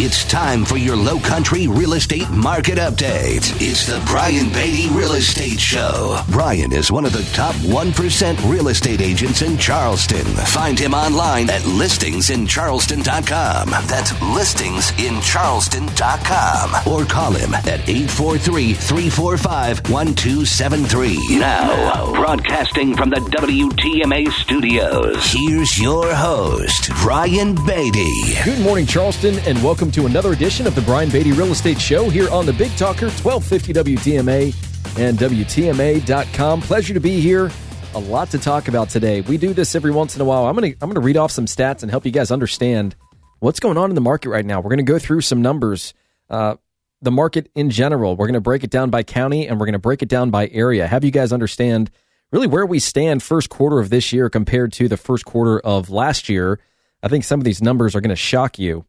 It's time for your Low Country Real Estate Market Update. It's the Brian Beatty Real Estate Show. Brian is one of the top 1% real estate agents in Charleston. Find him online at listingsincharleston.com. That's listingsincharleston.com. Or call him at 843-345-1273. Now, broadcasting from the WTMA studios, here's your host, Brian Beatty. Good morning, Charleston, and welcome to another edition of the Brian Beatty Real Estate Show here on the Big Talker, 1250 WTMA and WTMA.com. Pleasure to be here. A lot to talk about today. We do this every once in a while. I'm gonna read off some stats and help you guys understand what's going on in the market right now. We're going to go through some numbers, the market in general. We're going to break it down by county, and we're going to break it down by area. Have you guys understand really where we stand first quarter of this year compared to the first quarter of last year. I think some of these numbers are going to shock you.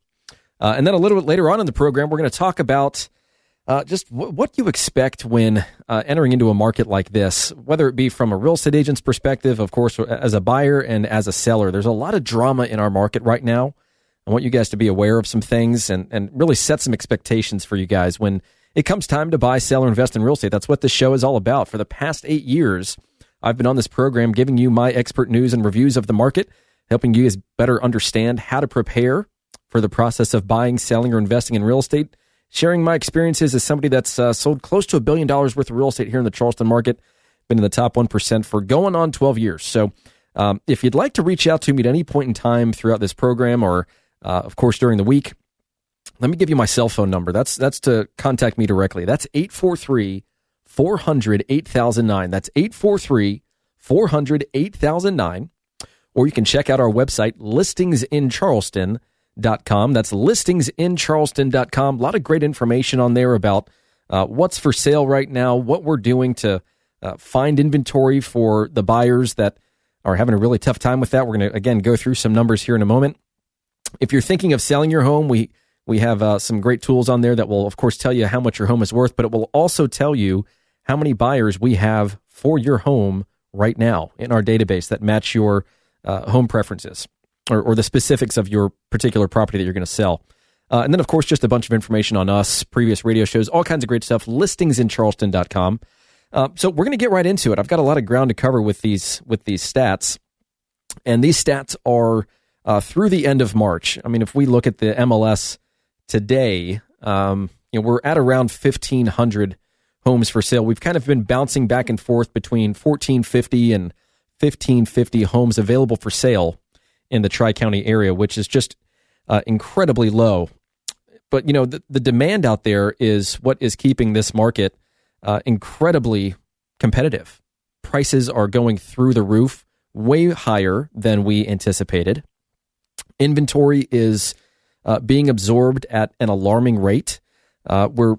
And then a little bit later on in the program, we're going to talk about just what you expect when entering into a market like this, whether it be from a real estate agent's perspective, of course, as a buyer and as a seller. There's a lot of drama in our market right now. I want you guys to be aware of some things and really set some expectations for you guys when it comes time to buy, sell, or invest in real estate. That's what this show is all about. For the past 8 years, I've been on this program giving you my expert news and reviews of the market, helping you guys better understand how to prepare for the process of buying, selling, or investing in real estate, sharing my experiences as somebody that's sold close to $1 billion worth of real estate here in the Charleston market, been in the top 1% for going on 12 years. So if you'd like to reach out to me at any point in time throughout this program or, of course, during the week, let me give you my cell phone number. That's to contact me directly. That's 843-400-8009. That's 843-400-8009. Or you can check out our website, listingsincharleston.com. That's listingsincharleston.com. A lot of great information on there about what's for sale right now, what we're doing to find inventory for the buyers that are having a really tough time with that. We're going to, again, go through some numbers here in a moment. If you're thinking of selling your home, we have some great tools on there that will, of course, tell you how much your home is worth, but it will also tell you how many buyers we have for your home right now in our database that match your home preferences or the specifics of your particular property that you're going to sell. And then, of course, just a bunch of information on us, previous radio shows, all kinds of great stuff, listingsincharleston.com. So we're going to get right into it. I've got a lot of ground to cover with these stats, and these stats are through the end of March. I mean, if we look at the MLS today, we're at around 1,500 homes for sale. We've kind of been bouncing back and forth between 1,450 and 1,550 homes available for sale in the Tri-County area, which is just incredibly low. But, the demand out there is what is keeping this market incredibly competitive. Prices are going through the roof, way higher than we anticipated. Inventory is being absorbed at an alarming rate. We're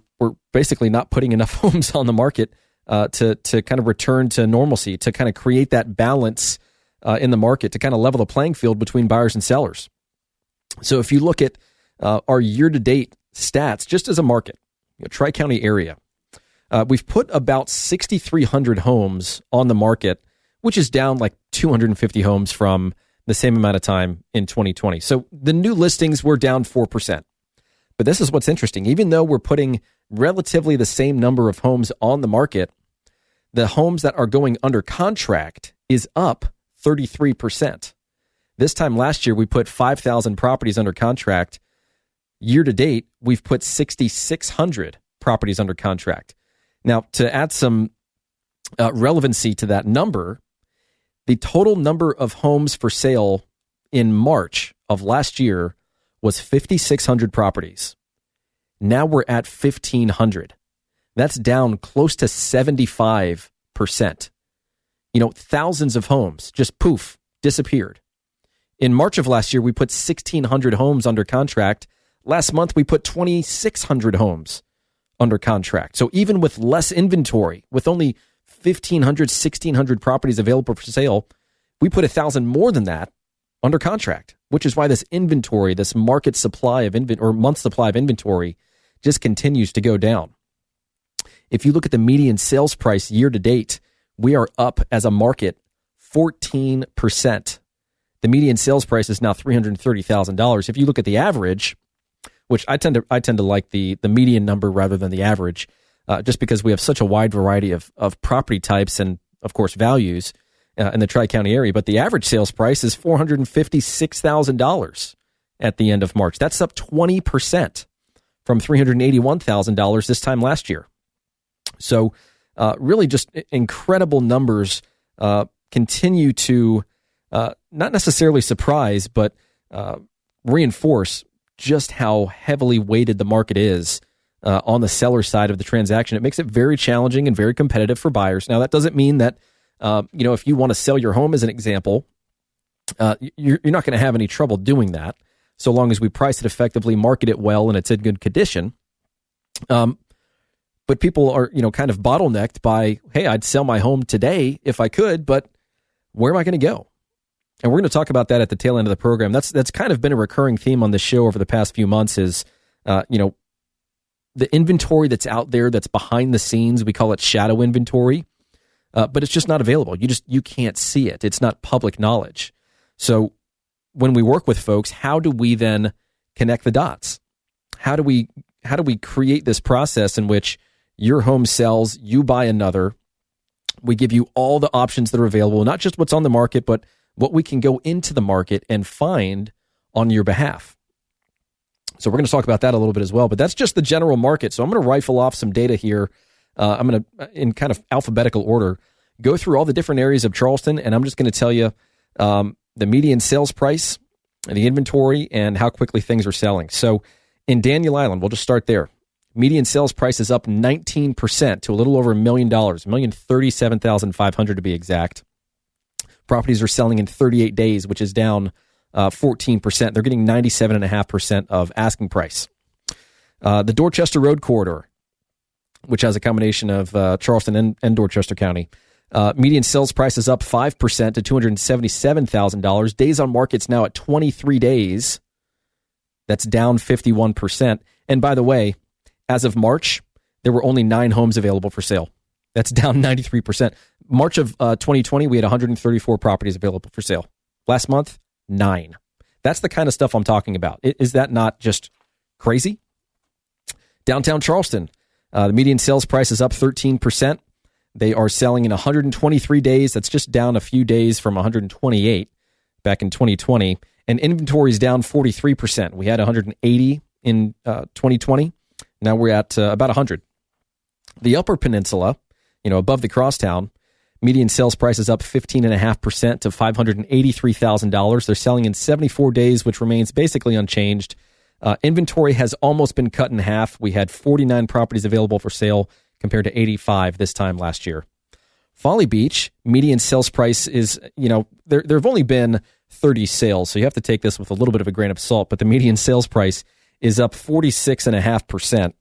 basically not putting enough homes on the market to kind of return to normalcy, to kind of create that balance in the market, to kind of level the playing field between buyers and sellers. So if you look at our year-to-date stats, just as a market, Tri-County area, we've put about 6,300 homes on the market, which is down like 250 homes from the same amount of time in 2020. So the new listings were down 4%. But this is what's interesting. Even though we're putting relatively the same number of homes on the market, the homes that are going under contract is up 33%. This time last year, we put 5,000 properties under contract. Year to date, we've put 6,600 properties under contract. Now, to add some relevancy to that number, the total number of homes for sale in March of last year was 5,600 properties. Now we're at 1,500. That's down close to 75%. Thousands of homes just poof, disappeared. In March of last year, we put 1,600 homes under contract. Last month, we put 2,600 homes under contract. So even with less inventory, with only 1,500, 1,600 properties available for sale, we put 1,000 more than that under contract, which is why this inventory, this market supply of month supply of inventory just continues to go down. If you look at the median sales price year to date, we are up as a market 14%. The median sales price is now $330,000. If you look at the average, which I tend to like the median number rather than the average, just because we have such a wide variety of property types and, of course, values in the Tri-County area. But the average sales price is $456,000 at the end of March. That's up 20% from $381,000 this time last year. So really just incredible numbers continue to not necessarily surprise, but reinforce just how heavily weighted the market is on the seller side of the transaction. It makes it very challenging and very competitive for buyers. Now, that doesn't mean that, if you want to sell your home as an example, you're not going to have any trouble doing that, so long as we price it effectively, market it well, and it's in good condition. But people are, kind of bottlenecked by, hey, I'd sell my home today if I could, but where am I going to go? And we're going to talk about that at the tail end of the program. That's kind of been a recurring theme on this show over the past few months is, the inventory that's out there that's behind the scenes. We call it shadow inventory, but it's just not available. You can't see it. It's not public knowledge. So when we work with folks, how do we then connect the dots? How do we create this process in which your home sells, you buy another? We give you all the options that are available, not just what's on the market, but what we can go into the market and find on your behalf. So we're going to talk about that a little bit as well, but that's just the general market. So I'm going to rifle off some data here. I'm going to, in kind of alphabetical order, go through all the different areas of Charleston, and I'm just going to tell you the median sales price, the inventory, and how quickly things are selling. So in Daniel Island, we'll just start there. Median sales price is up 19% to a little over $1 million, $1,037,500 to be exact. Properties are selling in 38 days, which is down 14%. They're getting 97.5% of asking price. The Dorchester Road Corridor, which has a combination of Charleston and Dorchester County, median sales price is up 5% to $277,000. Days on market's now at 23 days. That's down 51%. And by the way, as of March, there were only 9 homes available for sale. That's down 93%. March of 2020, we had 134 properties available for sale. Last month, 9. That's the kind of stuff I'm talking about. Is that not just crazy? Downtown Charleston, the median sales price is up 13%. They are selling in 123 days. That's just down a few days from 128 back in 2020. And inventory is down 43%. We had 180 in 2020. Now we're at about 100. The Upper Peninsula, above the crosstown, median sales price is up 15.5% to $583,000. They're selling in 74 days, which remains basically unchanged. Inventory has almost been cut in half. We had 49 properties available for sale compared to 85 this time last year. Folly Beach, median sales price is, there have only been 30 sales, so you have to take this with a little bit of a grain of salt, but the median sales price is up 46.5%.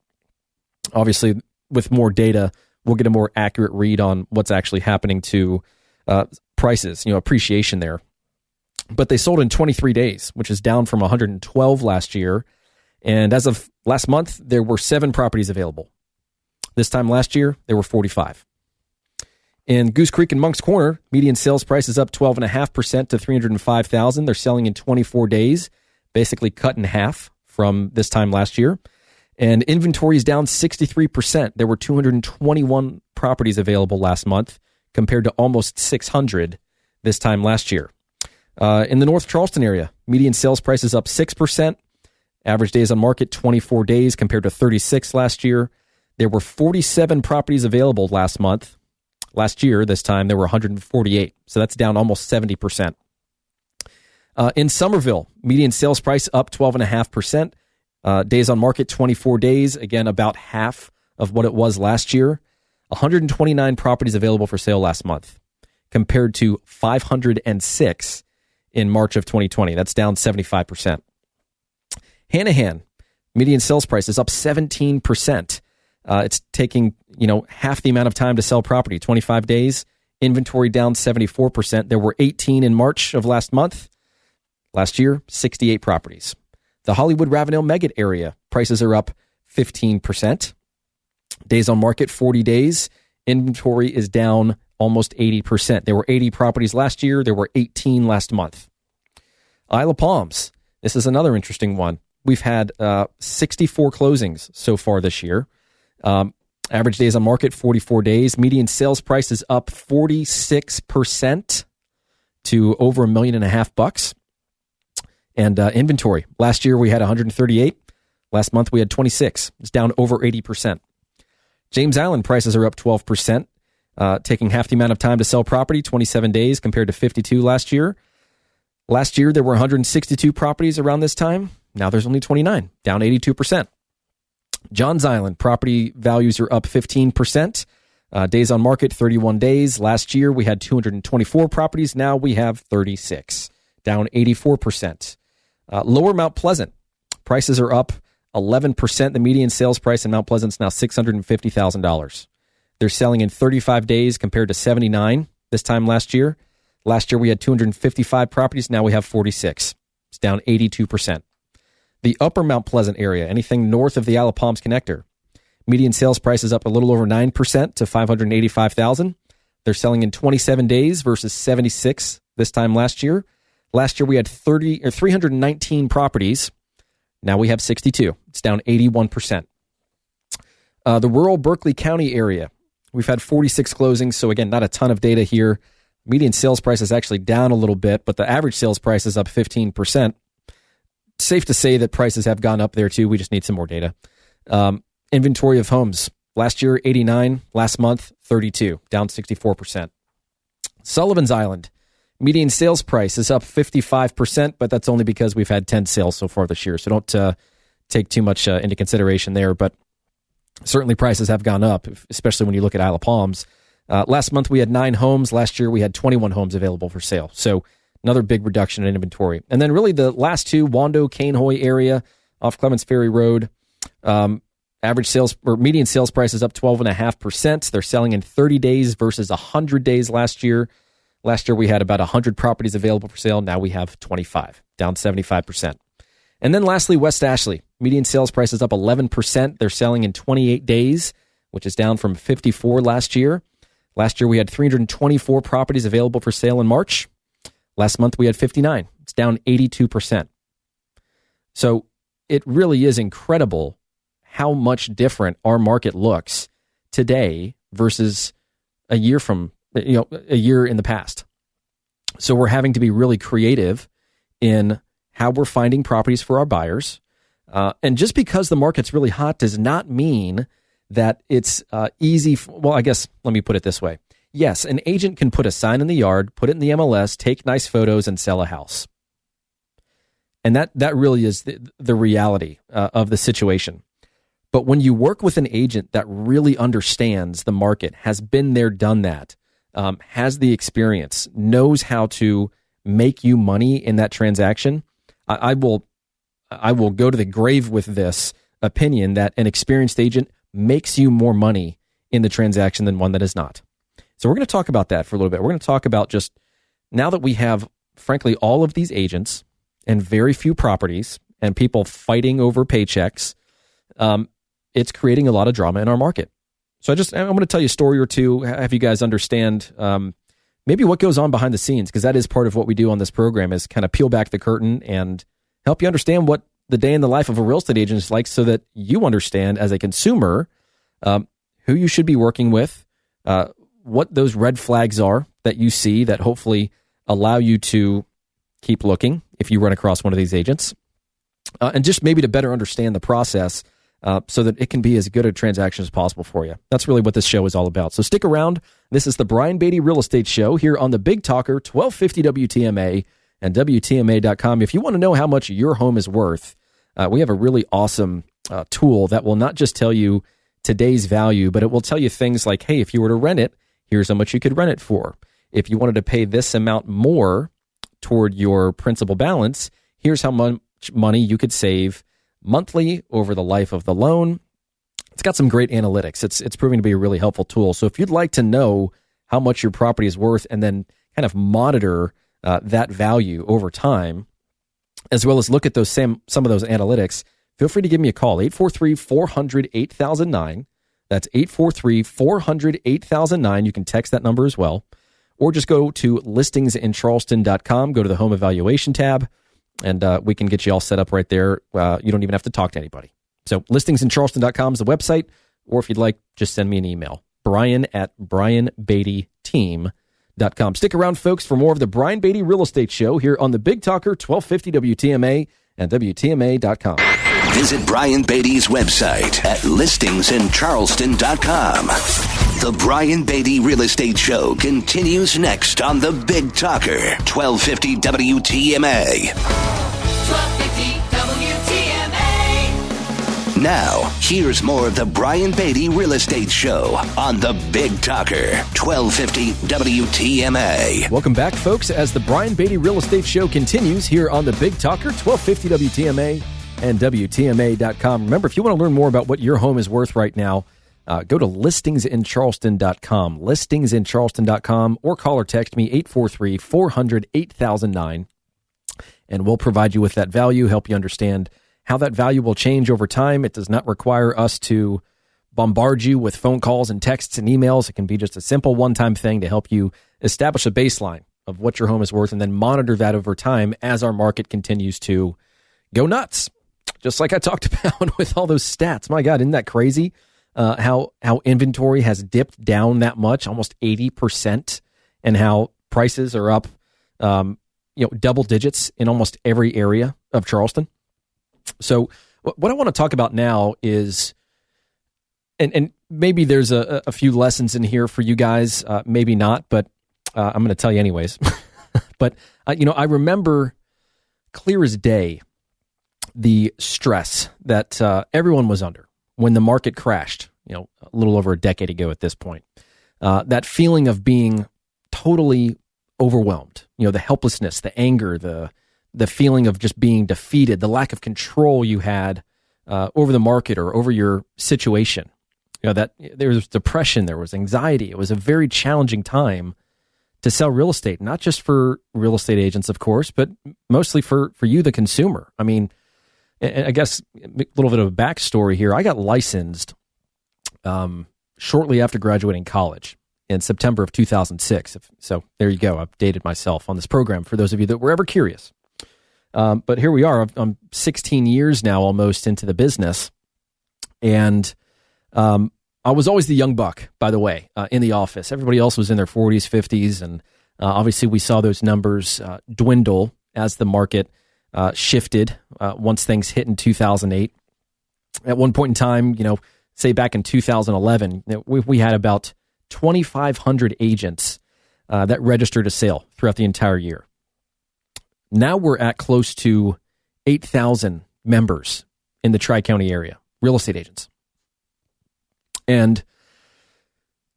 Obviously, with more data, we'll get a more accurate read on what's actually happening to prices, appreciation there. But they sold in 23 days, which is down from 112 last year. And as of last month, there were 7 properties available. This time last year, there were 45. In Goose Creek and Monk's Corner, median sales price is up 12.5% to $305,000. They're selling in 24 days, basically cut in half from this time last year. And inventory is down 63%. There were 221 properties available last month compared to almost 600 this time last year. In the North Charleston area, median sales price is up 6%. Average days on market, 24 days compared to 36 last year. There were 47 properties available last month. Last year, this time, there were 148. So that's down almost 70%. In Somerville, median sales price up 12.5%. Days on market, 24 days. Again, about half of what it was last year. 129 properties available for sale last month compared to 506 in March of 2020. That's down 75%. Hanahan, median sales price is up 17%. It's taking, half the amount of time to sell property, 25 days. Inventory down 74%. There were 18 in March of last month. Last year, 68 properties. The Hollywood Ravenel Megget area, prices are up 15%. Days on market, 40 days. Inventory is down almost 80%. There were 80 properties last year. There were 18 last month. Isle of Palms, this is another interesting one. we've had 64 closings so far this year. Average days on market, 44 days. Median sales price is up 46% to over $1.5 million bucks. And inventory, last year we had 138. Last month we had 26. It's down over 80%. James Island prices are up 12%, taking half the amount of time to sell property, 27 days compared to 52 last year. Last year there were 162 properties around this time. Now there's only 29, down 82%. Johns Island property values are up 15%. Days on market, 31 days. Last year we had 224 properties. Now we have 36, down 84%. Lower Mount Pleasant prices are up 11%. The median sales price in Mount Pleasant is now $650,000. They're selling in 35 days compared to 79 this time last year. Last year we had 255 properties. Now we have 46. It's down 82%. The upper Mount Pleasant area, anything north of the Isle of Palms connector, median sales price is up a little over 9% to $585,000. They're selling in 27 days versus 76 this time last year. Last year we had 319 properties. Now we have 62. It's down 81%. The rural Berkeley County area, we've had 46 closings. So again, not a ton of data here. Median sales price is actually down a little bit, but the average sales price is up 15%. Safe to say that prices have gone up there too. We just need some more data. Inventory of homes. Last year, 89. Last month, 32. Down 64%. Sullivan's Island. Median sales price is up 55%, but that's only because we've had 10 sales so far this year. So don't take too much into consideration there. But certainly prices have gone up, especially when you look at Isle of Palms. Last month we had 9 homes. Last year we had 21 homes available for sale. So another big reduction in inventory. And then really the last two, Wando, Cainhoy area off Clements Ferry Road. Average sales or median sales price is up 12.5%. They're selling in 30 days versus 100 days last year. Last year we had about 100 properties available for sale. Now we have 25, down 75%. And then lastly, West Ashley. Median sales price is up 11%. They're selling in 28 days, which is down from 54 last year. Last year we had 324 properties available for sale in March. Last month we had 59. It's down 82%. So it really is incredible how much different our market looks today versus a year in the past. So we're having to be really creative in how we're finding properties for our buyers. And just because the market's really hot does not mean that it's easy. Well, I guess let me put it this way. Yes, an agent can put a sign in the yard, put it in the MLS, take nice photos, and sell a house. And that really is the reality of the situation. But when you work with an agent that really understands the market, has been there, done that, has the experience, knows how to make you money in that transaction, I will go to the grave with this opinion that an experienced agent makes you more money in the transaction than one that is not. So we're going to talk about that for a little bit. We're going to talk about just now that we have, frankly, all of these agents and very few properties and people fighting over paychecks, it's creating a lot of drama in our market. So I'm going to tell you a story or two, have you guys understand maybe what goes on behind the scenes, because that is part of what we do on this program is kind of peel back the curtain and help you understand what the day in the life of a real estate agent is like so that you understand as a consumer who you should be working with, what those red flags are that you see that hopefully allow you to keep looking if you run across one of these agents, and just maybe to better understand the process so that it can be as good a transaction as possible for you. That's really what this show is all about. So stick around. This is the Brian Beatty Real Estate Show here on the Big Talker, 1250 WTMA and WTMA.com. If you want to know how much your home is worth, we have a really awesome tool that will not just tell you today's value, but it will tell you things like, hey, if you were to rent it, here's how much you could rent it for. If you wanted to pay this amount more toward your principal balance, here's how much money you could save monthly over the life of the loan. It's got some great analytics. It's proving to be a really helpful tool. So if you'd like to know how much your property is worth and then kind of monitor that value over time, as well as look at some of those analytics, feel free to give me a call, 843-400-8009. That's 843-400-8009. You can text that number as well. Or just go to listingsincharleston.com, go to the home evaluation tab, and we can get you all set up right there. You don't even have to talk to anybody. So listingsincharleston.com is the website, or if you'd like, just send me an email, brian@brianbeattyteam.com. Stick around, folks, for more of the Brian Beatty Real Estate Show here on the Big Talker, 1250 WTMA and WTMA.com. Visit Brian Beatty's website at listingsincharleston.com. The Brian Beatty Real Estate Show continues next on the Big Talker, 1250 WTMA. 1250 WTMA. Now, here's more of the Brian Beatty Real Estate Show on the Big Talker, 1250 WTMA. Welcome back, folks, as the Brian Beatty Real Estate Show continues here on the Big Talker, 1250 WTMA and WTMA.com. Remember, if you want to learn more about what your home is worth right now, go to listingsincharleston.com, listingsincharleston.com, or call or text me 843-400-8009, and we'll provide you with that value, help you understand how that value will change over time. It does not require us to bombard you with phone calls and texts and emails. It can be just a simple one-time thing to help you establish a baseline of what your home is worth and then monitor that over time as our market continues to go nuts. Just like I talked about with all those stats. My God, isn't that crazy? How inventory has dipped down that much, almost 80%, and how prices are up, double digits in almost every area of Charleston. So what I want to talk about now is, and maybe there's a few lessons in here for you guys, maybe not, but I'm going to tell you anyways. But I remember clear as day the stress that everyone was under when the market crashed, a little over a decade ago at this point. That feeling of being totally overwhelmed, the helplessness, the anger, the feeling of just being defeated, the lack of control you had over the market or over your situation. That there was depression, there was anxiety. It was a very challenging time to sell real estate, not just for real estate agents, of course, but mostly for you, the consumer. I mean, I guess a little bit of a backstory here. I got licensed shortly after graduating college in September of 2006. So there you go. I've dated myself on this program for those of you that were ever curious. But here we are. I'm 16 years now almost into the business. And I was always the young buck, by the way, in the office. Everybody else was in their 40s, 50s. And obviously we saw those numbers dwindle as the market shifted once things hit in 2008. At one point in time, say back in 2011, we had about 2,500 agents that registered a sale throughout the entire year. Now we're at close to 8,000 members in the Tri-County area, real estate agents. And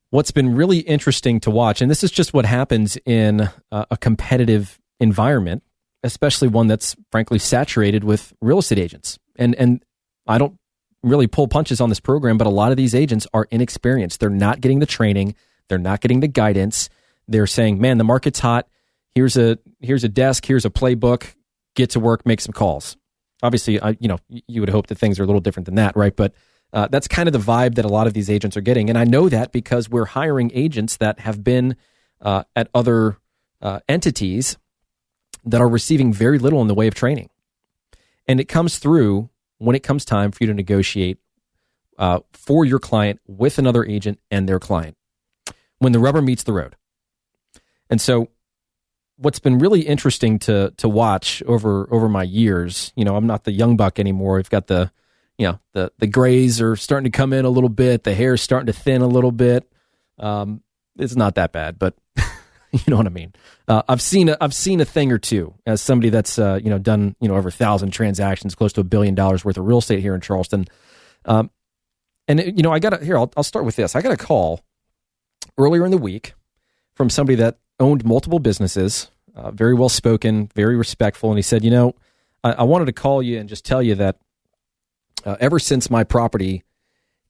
what's been really interesting to watch, and this is just what happens in a competitive environment, especially one that's frankly saturated with real estate agents. And I don't really pull punches on this program, but a lot of these agents are inexperienced. They're not getting the training. They're not getting the guidance. They're saying, man, the market's hot. Here's a desk. Here's a playbook. Get to work, make some calls. Obviously, you would hope that things are a little different than that, right? But that's kind of the vibe that a lot of these agents are getting. And I know that because we're hiring agents that have been at other entities that are receiving very little in the way of training. And it comes through when it comes time for you to negotiate for your client with another agent and their client, when the rubber meets the road. And so what's been really interesting to watch over my years, I'm not the young buck anymore. I've got the grays are starting to come in a little bit. The hair's starting to thin a little bit. It's not that bad, but you know what I mean? I've seen a thing or two as somebody that's, done, over 1,000 transactions, close to $1 billion worth of real estate here in Charleston. I'll start with this. I got a call earlier in the week from somebody that owned multiple businesses, very well spoken, very respectful. And he said, I wanted to call you and just tell you that ever since my property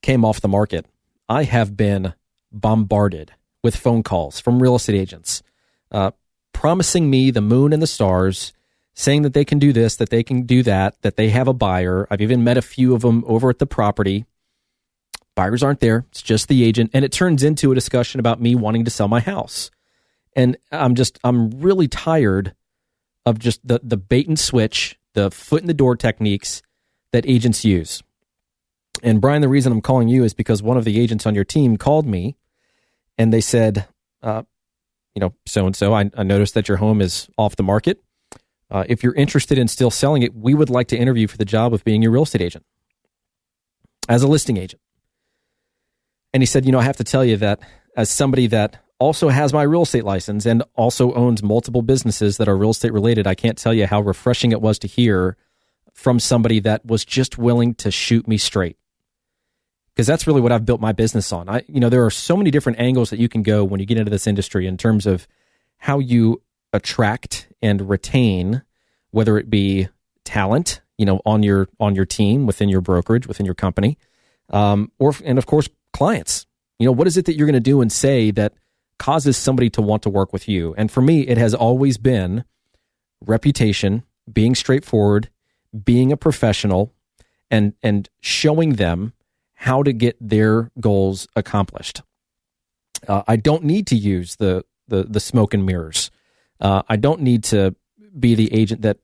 came off the market, I have been bombarded with phone calls from real estate agents promising me the moon and the stars, saying that they can do this, that they can do that they have a buyer. I've even met a few of them over at the property. Buyers aren't there. It's just the agent. And it turns into a discussion about me wanting to sell my house. And I'm really tired of just the bait and switch, the foot in the door techniques that agents use. And Brian, the reason I'm calling you is because one of the agents on your team called me and they said, so-and-so, I noticed that your home is off the market. If you're interested in still selling it, we would like to interview for the job of being your real estate agent as a listing agent. And he said, I have to tell you that as somebody that also has my real estate license and also owns multiple businesses that are real estate related, I can't tell you how refreshing it was to hear from somebody that was just willing to shoot me straight. Because that's really what I've built my business on. There are so many different angles that you can go when you get into this industry in terms of how you attract and retain, whether it be talent, on your team, within your brokerage, within your company, and of course, clients. What is it that you're going to do and say that causes somebody to want to work with you? And for me, it has always been reputation, being straightforward, being a professional, and showing them how to get their goals accomplished. I don't need to use the smoke and mirrors. I don't need to be the agent that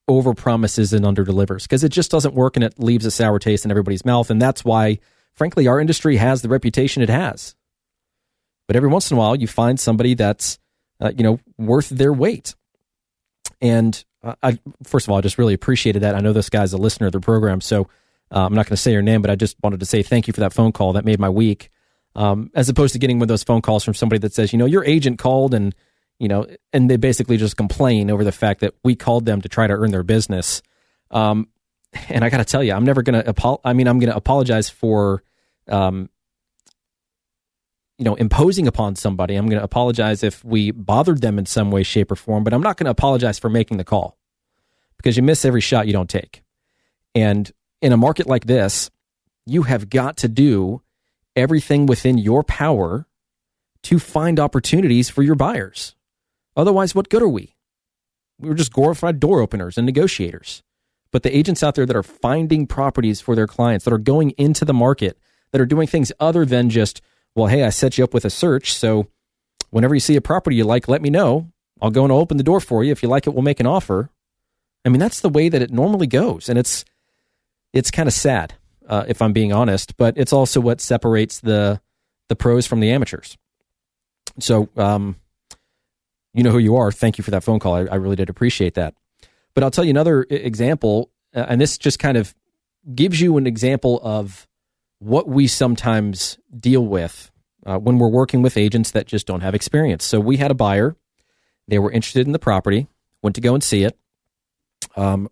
overpromises and underdelivers, because it just doesn't work and it leaves a sour taste in everybody's mouth. And that's why, frankly, our industry has the reputation it has. But every once in a while, you find somebody that's worth their weight. And first of all, I just really appreciated that. I know this guy's a listener of the program, so I'm not going to say your name, but I just wanted to say thank you for that phone call. That made my week. As opposed to getting one of those phone calls from somebody that says, your agent called and they basically just complain over the fact that we called them to try to earn their business. And I got to tell you, I'm never going to I'm going to apologize for, imposing upon somebody. I'm going to apologize if we bothered them in some way, shape, or form, but I'm not going to apologize for making the call, because you miss every shot you don't take. And in a market like this, you have got to do everything within your power to find opportunities for your buyers. Otherwise, what good are we? We're just glorified door openers and negotiators. But the agents out there that are finding properties for their clients, that are going into the market, that are doing things other than just, well, hey, I set you up with a search, so whenever you see a property you like, let me know. I'll go and open the door for you. If you like it, we'll make an offer. I mean, that's the way that it normally goes. And it's kind of sad, if I'm being honest, but it's also what separates the pros from the amateurs. So, you know who you are. Thank you for that phone call. I really did appreciate that. But I'll tell you another example, and this just kind of gives you an example of what we sometimes deal with when we're working with agents that just don't have experience. So we had a buyer. They were interested in the property, went to go and see it.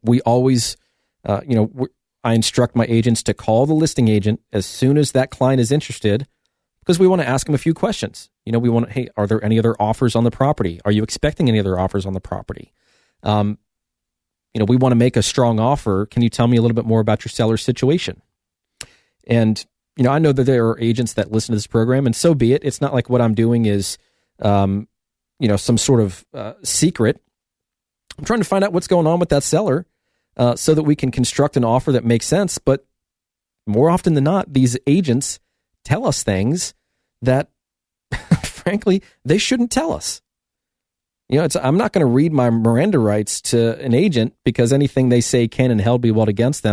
We always, I instruct my agents to call the listing agent as soon as that client is interested, because we want to ask them a few questions. We want to, hey, are there any other offers on the property? Are you expecting any other offers on the property? We want to make a strong offer. Can you tell me a little bit more about your seller's situation? And, I know that there are agents that listen to this program, and so be it. It's not like what I'm doing is, some sort of secret. I'm trying to find out what's going on with that seller so that we can construct an offer that makes sense. But more often than not, these agents tell us things that, frankly, they shouldn't tell us. I'm not going to read my Miranda rights to an agent because anything they say can and will be held against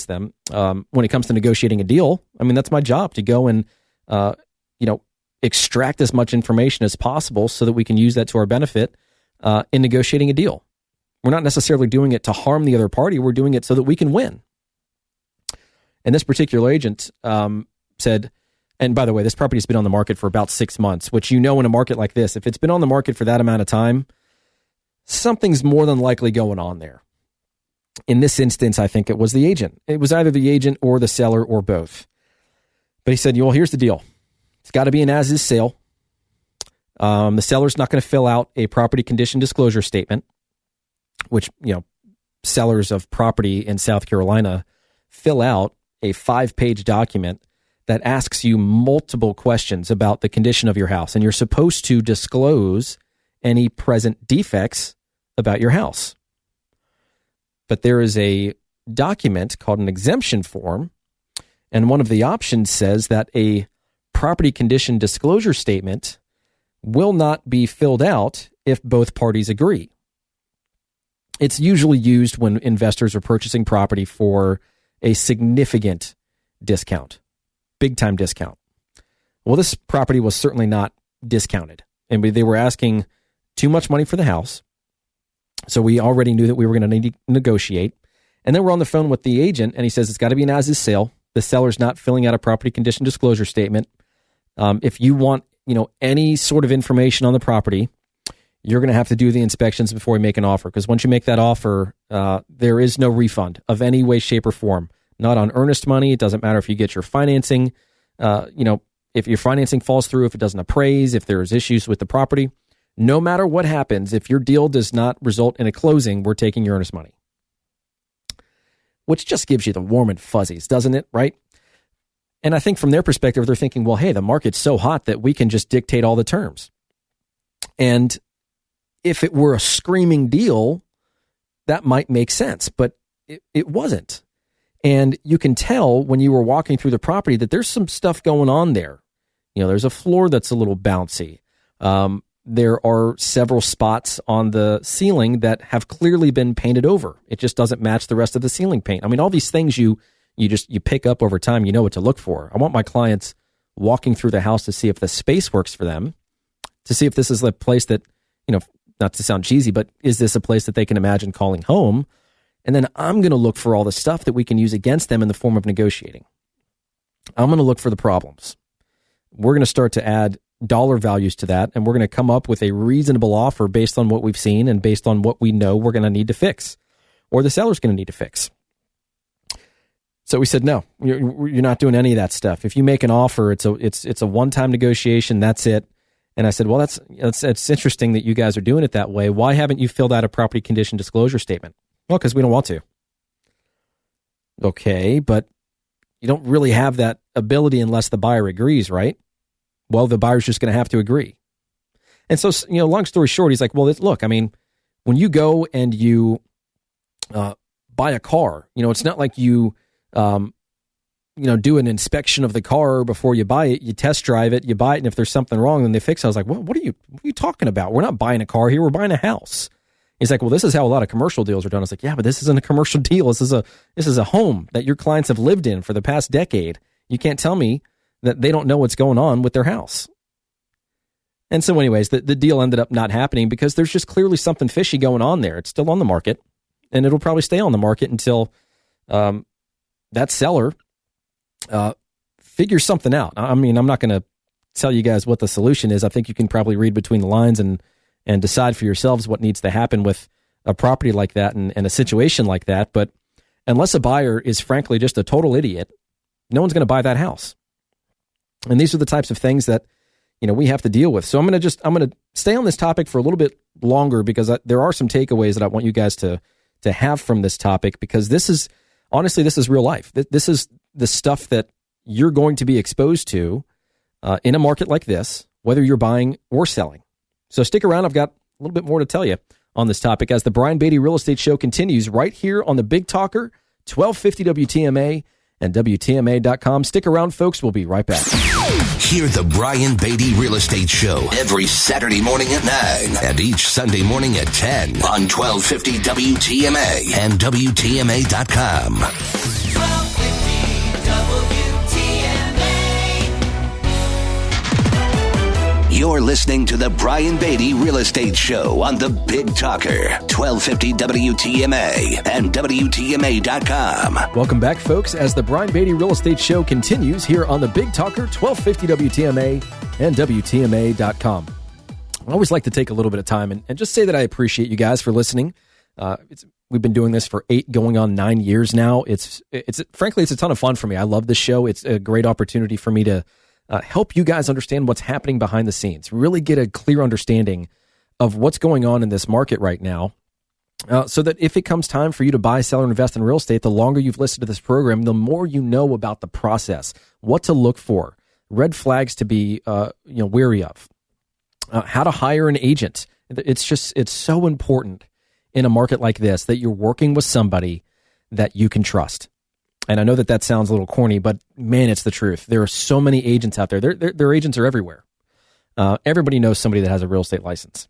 them. When it comes to negotiating a deal. I mean, that's my job, to go and, extract as much information as possible so that we can use that to our benefit in negotiating a deal. We're not necessarily doing it to harm the other party. We're doing it so that we can win. And this particular agent said, and by the way, this property's been on the market for about 6 months, which in a market like this, if it's been on the market for that amount of time, something's more than likely going on there. In this instance, I think it was the agent. It was either the agent or the seller or both. But he said, well, here's the deal. It's got to be an as-is sale. The seller's not going to fill out a property condition disclosure statement, which, sellers of property in South Carolina fill out a 5-page document that asks you multiple questions about the condition of your house. And you're supposed to disclose any present defects about your house. But there is a document called an exemption form, and one of the options says that a property condition disclosure statement will not be filled out if both parties agree. It's usually used when investors are purchasing property for a significant discount, big time discount. Well, this property was certainly not discounted, and they were asking too much money for the house. So we already knew that we were going to need to negotiate. And then we're on the phone with the agent, and he says it's got to be an as-is sale. The seller's not filling out a property condition disclosure statement. If you want, any sort of information on the property, you're going to have to do the inspections before we make an offer. Because once you make that offer, there is no refund of any way, shape, or form. Not on earnest money. It doesn't matter if you get your financing. If your financing falls through, if it doesn't appraise, if there's issues with the property. No matter what happens, if your deal does not result in a closing, we're taking your earnest money. Which just gives you the warm and fuzzies, doesn't it? Right? And I think from their perspective, they're thinking, well, hey, the market's so hot that we can just dictate all the terms. And if it were a screaming deal, that might make sense, but it wasn't. And you can tell when you were walking through the property that there's some stuff going on there. There's a floor that's a little bouncy. There are several spots on the ceiling that have clearly been painted over. It just doesn't match the rest of the ceiling paint. I mean, all these things you pick up over time, you know what to look for. I want my clients walking through the house to see if the space works for them, to see if this is a place that, not to sound cheesy, but is this a place that they can imagine calling home? And then I'm going to look for all the stuff that we can use against them in the form of negotiating. I'm going to look for the problems. We're going to start to add dollar values to that, and we're going to come up with a reasonable offer based on what we've seen and based on what we know we're going to need to fix, or the seller's going to need to fix. So we said, no, you're not doing any of that stuff. If you make an offer, it's a one-time negotiation. That's it. And I said, well, that's interesting that you guys are doing it that way. Why haven't you filled out a property condition disclosure statement? Well, because we don't want to. Okay, but you don't really have that ability unless the buyer agrees, right? Well, the buyer's just going to have to agree. And so, long story short, he's like, well, look, I mean, when you go and you buy a car, it's not like you, do an inspection of the car before you buy it. You test drive it, you buy it, and if there's something wrong, then they fix it. I was like, what are you talking about? We're not buying a car here. We're buying a house. He's like, well, this is how a lot of commercial deals are done. I was like, yeah, but this isn't a commercial deal. This is a home that your clients have lived in for the past decade. You can't tell me that they don't know what's going on with their house. And so anyways, the deal ended up not happening because there's just clearly something fishy going on there. It's still on the market, and it'll probably stay on the market until that seller figures something out. I mean, I'm not going to tell you guys what the solution is. I think you can probably read between the lines and decide for yourselves what needs to happen with a property like that and a situation like that. But unless a buyer is frankly just a total idiot, no one's going to buy that house. And these are the types of things that, we have to deal with. So I'm going to stay on this topic for a little bit longer because there are some takeaways that I want you guys to have from this topic, because this is real life. This is the stuff that you're going to be exposed to in a market like this, whether you're buying or selling. So stick around. I've got a little bit more to tell you on this topic as the Brian Beatty Real Estate Show continues right here on the Big Talker, 1250 WTMA and WTMA.com. Stick around, folks. We'll be right back. Hear the Brian Beatty Real Estate Show every Saturday morning at 9 and each Sunday morning at 10 on 1250 WTMA and WTMA.com. 1250 WTMA. You're listening to the Brian Beatty Real Estate Show on the Big Talker, 1250 WTMA and WTMA.com. Welcome back, folks, as the Brian Beatty Real Estate Show continues here on the Big Talker, 1250 WTMA and WTMA.com. I always like to take a little bit of time and just say that I appreciate you guys for listening. We've been doing this for 8 going on 9 years now. It's frankly, it's a ton of fun for me. I love this show. It's a great opportunity for me to help you guys understand what's happening behind the scenes, really get a clear understanding of what's going on in this market right now, so that if it comes time for you to buy, sell, or invest in real estate, the longer you've listened to this program, the more you know about the process, what to look for, red flags to be wary of, how to hire an agent. It's so important in a market like this that you're working with somebody that you can trust. And I know that sounds a little corny, but man, it's the truth. There are so many agents out there. Their agents are everywhere. Everybody knows somebody that has a real estate license.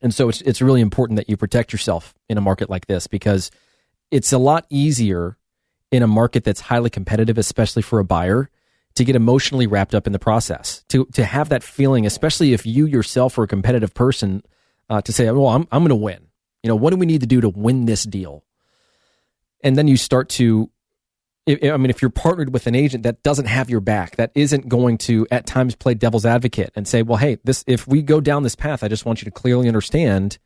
And so it's really important that you protect yourself in a market like this, because it's a lot easier in a market that's highly competitive, especially for a buyer, to get emotionally wrapped up in the process, to have that feeling, especially if you yourself are a competitive person, to say, well, I'm going to win. What do we need to do to win this deal? And then you start to, if you're partnered with an agent that doesn't have your back, that isn't going to at times play devil's advocate and say, well, hey, if we go down this path, I just want you to clearly understand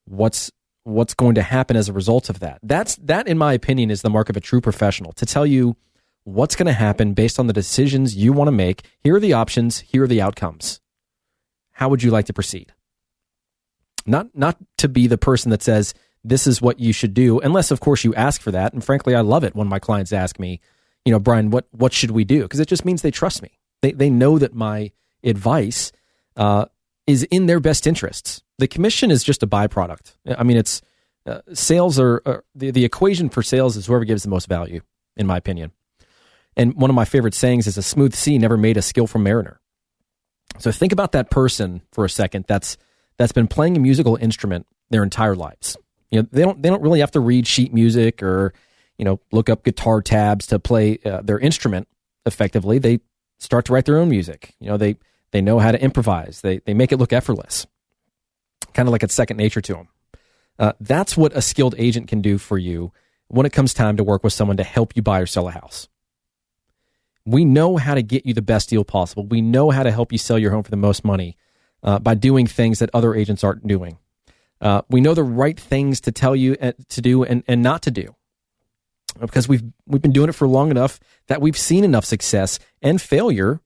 what's going to happen as a result of that. That, in my opinion, is the mark of a true professional, to tell you what's going to happen based on the decisions you want to make. Here are the options. Here are the outcomes. How would you like to proceed? Not to be the person that says, this is what you should do, unless, of course, you ask for that. And frankly, I love it when my clients ask me, Brian, what should we do? Because it just means they trust me. They know that my advice is in their best interests. The commission is just a byproduct. It's sales are the equation for sales is whoever gives the most value, in my opinion. And one of my favorite sayings is, a smooth sea never made a skillful mariner. So think about that person for a second that's been playing a musical instrument their entire lives. They don't really have to read sheet music or, look up guitar tabs to play their instrument effectively. They start to write their own music. They know how to improvise. They make it look effortless, kind of like it's second nature to them. That's what a skilled agent can do for you when it comes time to work with someone to help you buy or sell a house. We know how to get you the best deal possible. We know how to help you sell your home for the most money by doing things that other agents aren't doing. We know the right things to tell you to do and not to do, because we've been doing it for long enough that we've seen enough success and failure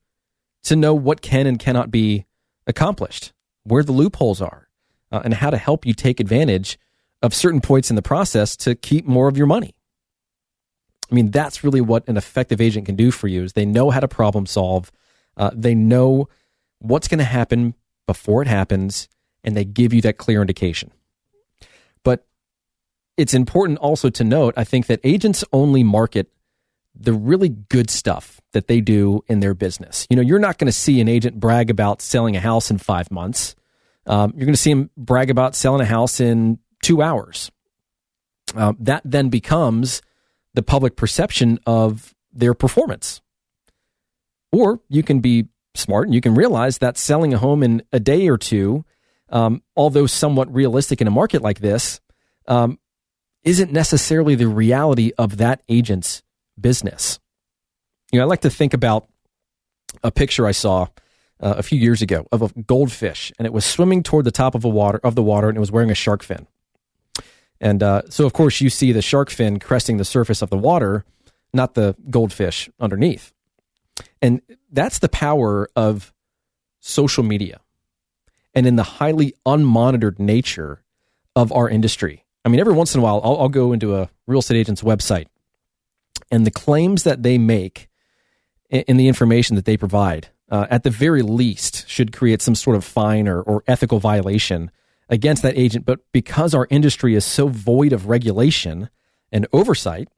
to know what can and cannot be accomplished, where the loopholes are, and how to help you take advantage of certain points in the process to keep more of your money. That's really what an effective agent can do for you, is they know how to problem solve. They know what's going to happen before it happens, and they give you that clear indication. But it's important also to note, I think, that agents only market the really good stuff that they do in their business. You're not going to see an agent brag about selling a house in 5 months. You're going to see him brag about selling a house in 2 hours. That then becomes the public perception of their performance. Or you can be smart and you can realize that selling a home in a day or two, although somewhat realistic in a market like this, isn't necessarily the reality of that agent's business. I like to think about a picture I saw a few years ago of a goldfish, and it was swimming toward the top of the water, and it was wearing a shark fin. And so, of course, you see the shark fin cresting the surface of the water, not the goldfish underneath. And that's the power of social media and in the highly unmonitored nature of our industry. Every once in a while, I'll go into a real estate agent's website, and the claims that they make in the information that they provide, at the very least, should create some sort of fine or ethical violation against that agent. But because our industry is so void of regulation and oversight,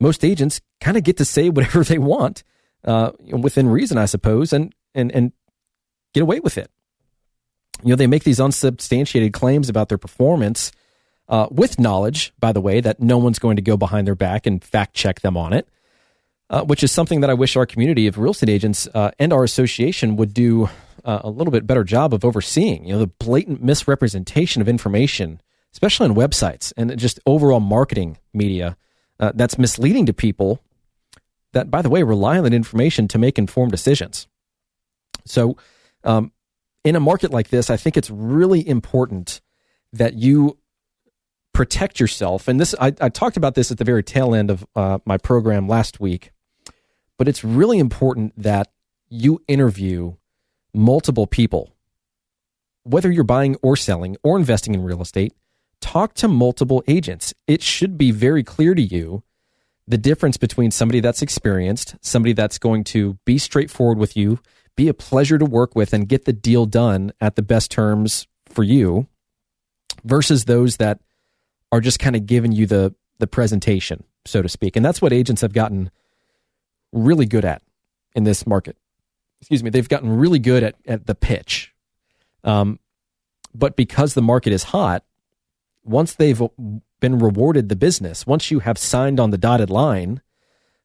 most agents kind of get to say whatever they want, within reason, I suppose, and get away with it. They make these unsubstantiated claims about their performance, with knowledge, by the way, that no one's going to go behind their back and fact check them on it, which is something that I wish our community of real estate agents and our association would do a little bit better job of overseeing. The blatant misrepresentation of information, especially on websites and just overall marketing media, that's misleading to people that, by the way, rely on that information to make informed decisions. So in a market like this, I think it's really important that you protect yourself. And this, I talked about this at the very tail end of my program last week, but it's really important that you interview multiple people. Whether you're buying or selling or investing in real estate, talk to multiple agents. It should be very clear to you the difference between somebody that's experienced, somebody that's going to be straightforward with you, be a pleasure to work with, and get the deal done at the best terms for you, versus those that are just kind of giving you the presentation, so to speak. And that's what agents have gotten really good at in this market. They've gotten really good at the pitch. But because the market is hot, once they've been rewarded the business, once you have signed on the dotted line,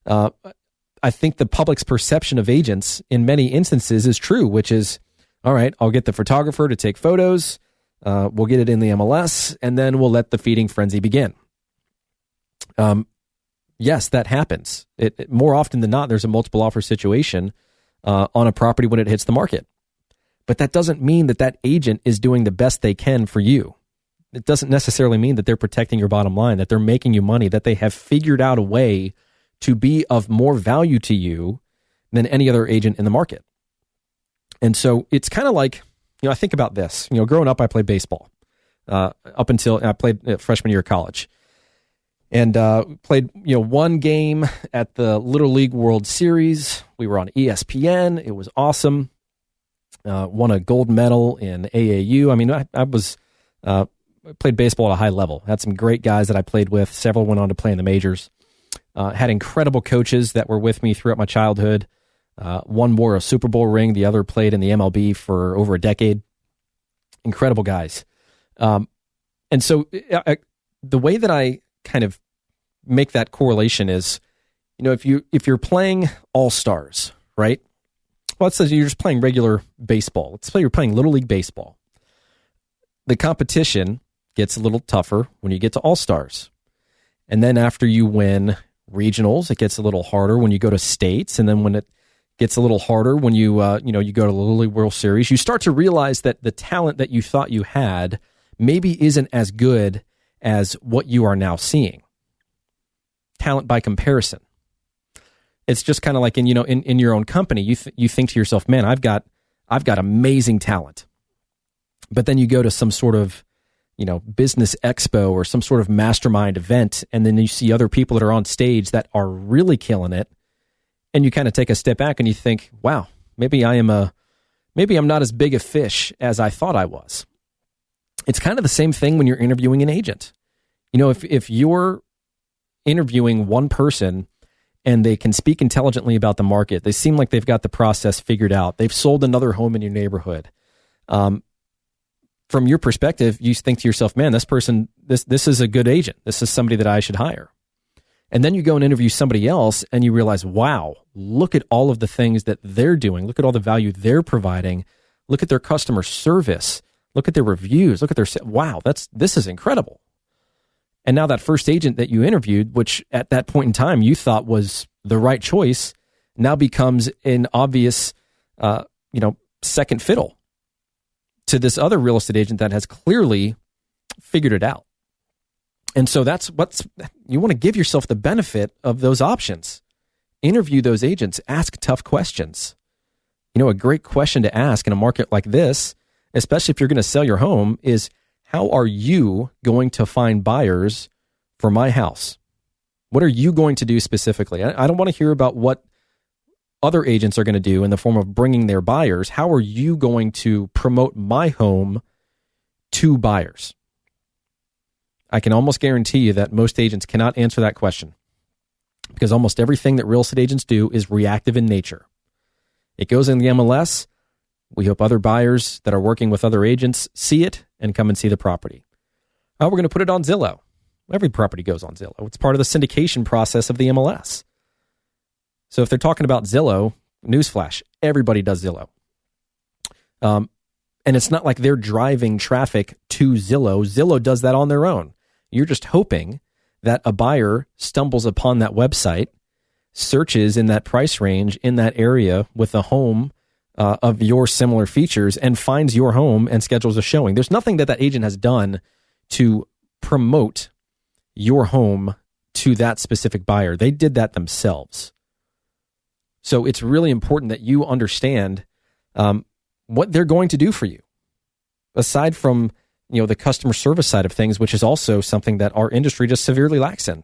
I think the public's perception of agents in many instances is true, which is, all right, I'll get the photographer to take photos, we'll get it in the MLS, and then we'll let the feeding frenzy begin. Yes, that happens. It more often than not, there's a multiple offer situation on a property when it hits the market. But that doesn't mean that that agent is doing the best they can for you. It doesn't necessarily mean that they're protecting your bottom line, that they're making you money, that they have figured out a way to be of more value to you than any other agent in the market. And so it's kind of like, I think about this. Growing up, I played baseball up until I played freshman year of college. And played, one game at the Little League World Series. We were on ESPN. It was awesome. Won a gold medal in AAU. I mean, I was played baseball at a high level. Had some great guys that I played with. Several went on to play in the majors. Had incredible coaches that were with me throughout my childhood. One wore a Super Bowl ring. The other played in the MLB for over a decade. Incredible guys. And so the way that I kind of make that correlation is, if you're playing all-stars, right? Well, let's say you're just playing regular baseball. Let's say you're playing Little League baseball. The competition gets a little tougher when you get to all-stars. And then after you win regionals, it gets a little harder when you go to states. And then when it gets a little harder when you go to the Little League World Series, you start to realize that the talent that you thought you had maybe isn't as good as what you are now seeing. Talent by comparison. It's just kind of like in your own company, you think to yourself, man, I've got amazing talent. But then you go to some sort of, business expo or some sort of mastermind event, and then you see other people that are on stage that are really killing it, and you kind of take a step back and you think, wow, maybe I'm not as big a fish as I thought I was. It's kind of the same thing when you're interviewing an agent. If you're interviewing one person and they can speak intelligently about the market, they seem like they've got the process figured out, they've sold another home in your neighborhood. From your perspective, you think to yourself, man, this person, this is a good agent. This is somebody that I should hire. And then you go and interview somebody else and you realize, wow, look at all of the things that they're doing. Look at all the value they're providing. Look at their customer service. Look at their reviews. Look at their, wow, this is incredible. And now that first agent that you interviewed, which at that point in time you thought was the right choice, now becomes an obvious, second fiddle to this other real estate agent that has clearly figured it out. And so you want to give yourself the benefit of those options. Interview those agents, ask tough questions. A great question to ask in a market like this, especially if you're going to sell your home, is how are you going to find buyers for my house? What are you going to do specifically? I don't want to hear about what other agents are going to do in the form of bringing their buyers. How are you going to promote my home to buyers? I can almost guarantee you that most agents cannot answer that question because almost everything that real estate agents do is reactive in nature. It goes in the MLS. We hope other buyers that are working with other agents see it and come and see the property. We're going to put it on Zillow. Every property goes on Zillow. It's part of the syndication process of the MLS. So if they're talking about Zillow, newsflash, everybody does Zillow. And it's not like they're driving traffic to Zillow. Zillow does that on their own. You're just hoping that a buyer stumbles upon that website, searches in that price range in that area with a home of your similar features and finds your home and schedules a showing. There's nothing that agent has done to promote your home to that specific buyer. They did that themselves. So it's really important that you understand what they're going to do for you. Aside from, the customer service side of things, which is also something that our industry just severely lacks in.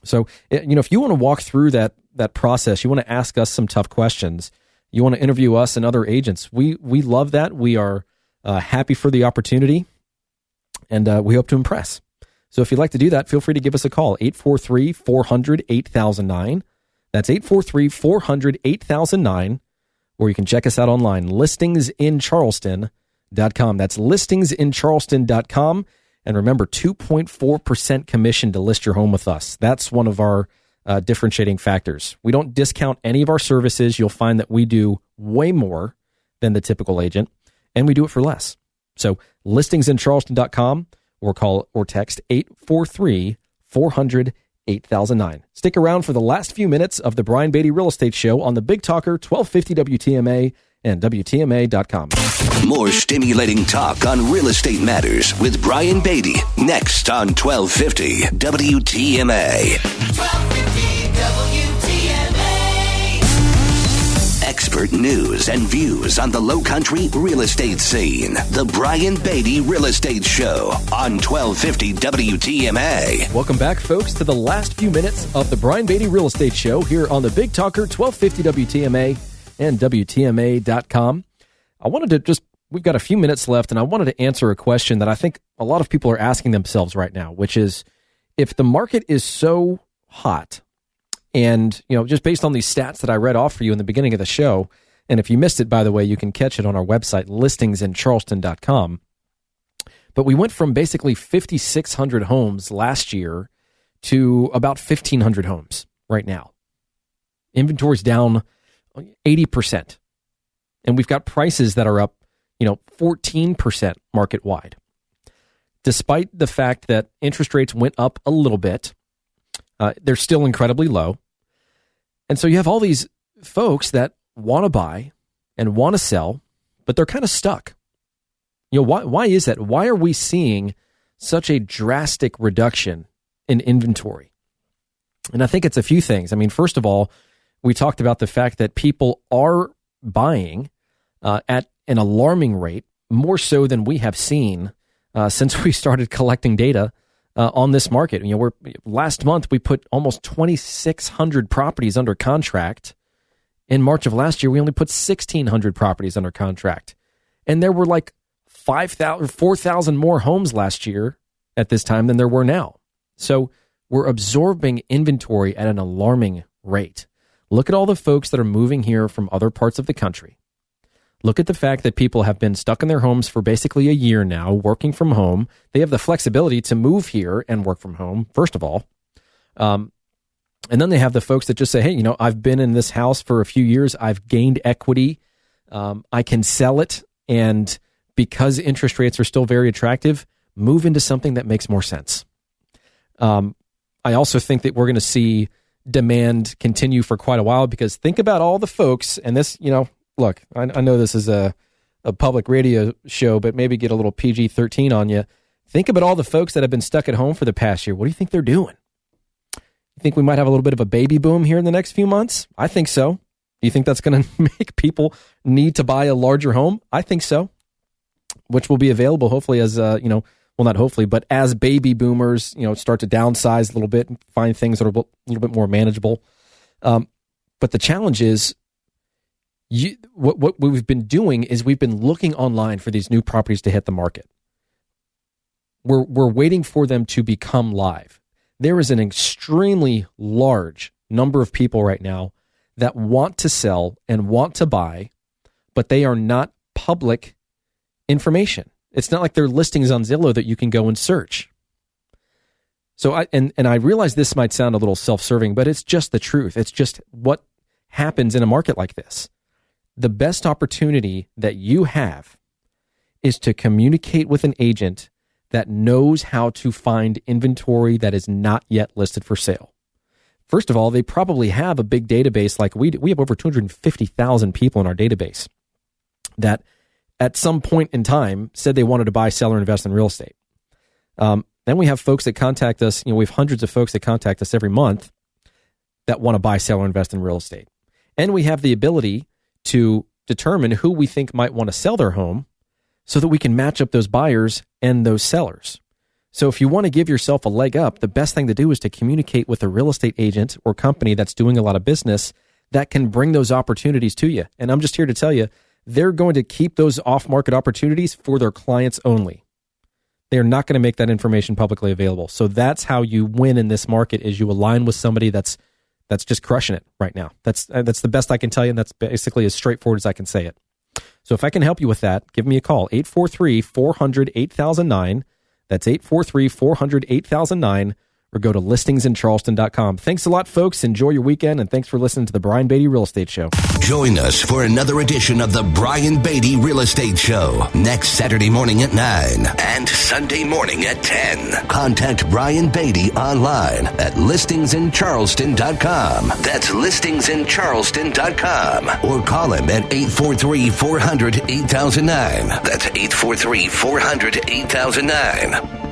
So, if you want to walk through that process, you want to ask us some tough questions, you want to interview us and other agents, we love that. We are happy for the opportunity, and we hope to impress. So if you'd like to do that, feel free to give us a call, 843-400-8009. That's 843-400-8009, or you can check us out online, listingsincharleston.com. listingsincharleston.com. That's listingsincharleston.com. And remember, 2.4% commission to list your home with us. That's one of our differentiating factors. We don't discount any of our services. You'll find that we do way more than the typical agent, and we do it for less. So listingsincharleston.com or call or text 843-400-8009. Stick around for the last few minutes of the Brian Beatty Real Estate Show on the Big Talker 1250 WTMA and WTMA.com. More stimulating talk on real estate matters with Brian Beatty next on 1250 WTMA. 1250 WTMA. Expert news and views on the Low Country real estate scene. The Brian Beatty Real Estate Show on 1250 WTMA. Welcome back, folks, to the last few minutes of the Brian Beatty Real Estate Show here on the Big Talker 1250 WTMA and WTMA.com. I wanted to we've got a few minutes left, and I wanted to answer a question that I think a lot of people are asking themselves right now, which is, if the market is so hot, and, just based on these stats that I read off for you in the beginning of the show, and if you missed it, by the way, you can catch it on our website, listingsincharleston.com. But we went from basically 5,600 homes last year to about 1,500 homes right now. Inventory's down 80%. And we've got prices that are up, 14% market wide. Despite the fact that interest rates went up a little bit, they're still incredibly low. And so you have all these folks that want to buy and want to sell, but they're kind of stuck. Why is that? Why are we seeing such a drastic reduction in inventory? And I think it's a few things. I mean, first of all, we talked about the fact that people are buying at an alarming rate, more so than we have seen since we started collecting data on this market. Last month we put almost 2,600 properties under contract. In March of last year, we only put 1,600 properties under contract, and there were like 5,000, 4,000 more homes last year at this time than there were now. So we're absorbing inventory at an alarming rate. Look at all the folks that are moving here from other parts of the country. Look at the fact that people have been stuck in their homes for basically a year now, working from home. They have the flexibility to move here and work from home, first of all. And then they have the folks that just say, hey, I've been in this house for a few years. I've gained equity. I can sell it. And because interest rates are still very attractive, move into something that makes more sense. I also think that we're going to see demand continue for quite a while, because think about all the folks, and this, look, I know this is a public radio show, but maybe get a little PG-13 on you. Think about all the folks that have been stuck at home for the past year. What do you think they're doing? You think we might have a little bit of a baby boom here in the next few months? I think so. Do you think that's going to make people need to buy a larger home? I think so, which will be available hopefully as, well, not hopefully, but as baby boomers, start to downsize a little bit and find things that are a little bit more manageable. But the challenge is, what we've been doing is we've been looking online for these new properties to hit the market. We're waiting for them to become live. There is an extremely large number of people right now that want to sell and want to buy, but they are not public information. It's not like they're listings on Zillow that you can go and search. So I realize this might sound a little self-serving, but it's just the truth. It's just what happens in a market like this. The best opportunity that you have is to communicate with an agent that knows how to find inventory that is not yet listed for sale. First of all, they probably have a big database like we do. We have over 250,000 people in our database that at some point in time said they wanted to buy, sell, or invest in real estate. Then we have folks that contact us. We have hundreds of folks that contact us every month that want to buy, sell, or invest in real estate. And we have the ability to determine who we think might want to sell their home so that we can match up those buyers and those sellers. So if you want to give yourself a leg up, the best thing to do is to communicate with a real estate agent or company that's doing a lot of business that can bring those opportunities to you. And I'm just here to tell you, they're going to keep those off-market opportunities for their clients only. They are not going to make that information publicly available. So that's how you win in this market, is you align with somebody that's just crushing it right now. That's the best I can tell you, and that's basically as straightforward as I can say it. So if I can help you with that, give me a call, 843-400-8009. That's 843-400-8009, or go to listingsincharleston.com. Thanks a lot, folks. Enjoy your weekend, and thanks for listening to the Brian Beatty Real Estate Show. Join us for another edition of the Brian Beatty Real Estate Show next Saturday morning at 9 and Sunday morning at 10. Contact Brian Beatty online at listingsincharleston.com. That's listingsincharleston.com. Or call him at 843-400-8009. That's 843-400-8009.